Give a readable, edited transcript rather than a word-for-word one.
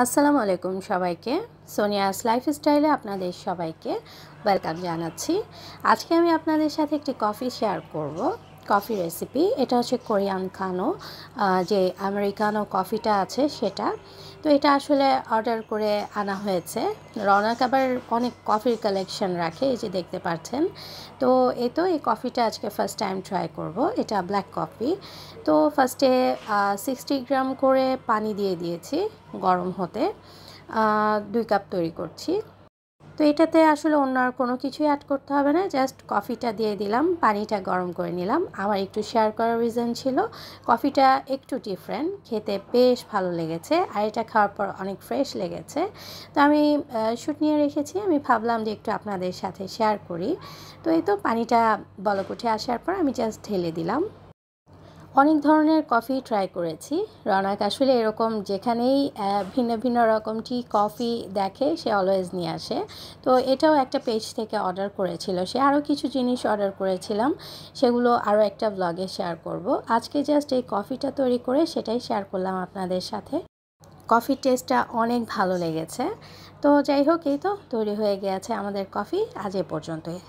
আসসালামু আলাইকুম সবাইকে। সোনিয়াস লাইফস্টাইলে আপনাদের সবাইকে ওয়েলকাম জানাচ্ছি। আজকে আমি আপনাদের সাথে একটি কফি শেয়ার করব, কফি রেসিপি। এটা হচ্ছে কোরিয়ান কানো, যে আমেরিকানো কফিটা আছে সেটা। তো এটা আসলে অর্ডার করে আনা হয়েছে। রওনাক আবার অনেক কফির কালেকশন রাখে, এই যে দেখতে পাচ্ছেন। তো এই কফিটা আজকে ফার্স্ট টাইম ট্রাই করব। এটা ব্ল্যাক কফি। তো ফার্স্টে 60 গ্রাম করে পানি দিয়ে দিয়েছি গরম হতে। 2 কাপ তৈরি করছি। তো এটাতে আসলে অন্য আর কোনো কিছুই অ্যাড করতে হবে না, জাস্ট কফিটা দিয়ে দিলাম, পানিটা গরম করে নিলাম। আমার একটু শেয়ার করার রিজন ছিল, কফিটা একটু ডিফারেন্ট, খেতে বেশ ভালো লেগেছে, আর এটা খাওয়ার পর অনেক ফ্রেশ লেগেছে। তো আমি শ্যুট নিয়ে রেখেছি, আমি ভাবলাম যে একটু আপনাদের সাথে শেয়ার করি। তো পানিটা বলক উঠে আসার পর আমি জাস্ট ঢেলে দিলাম। অনেক ধরনের কফি ট্রাই করেছি। রওনাক আসলে এরকম যেখানেই ভিন্ন ভিন্ন রকম কফি দেখে সে অলওয়েজ নিয়ে আসে। তো এটাও একটা পেজ থেকে অর্ডার করেছিল সে। আরও কিছু জিনিস অর্ডার করেছিলাম, সেগুলো আরও একটা ব্লগে শেয়ার করব। আজকে জাস্ট এই কফিটা তৈরি করে সেটাই শেয়ার করলাম আপনাদের সাথে। কফির টেস্টটা অনেক ভালো লেগেছে। তো যাই হোক, তৈরি হয়ে গিয়েছে আমাদের কফি। আজ এ পর্যন্তই।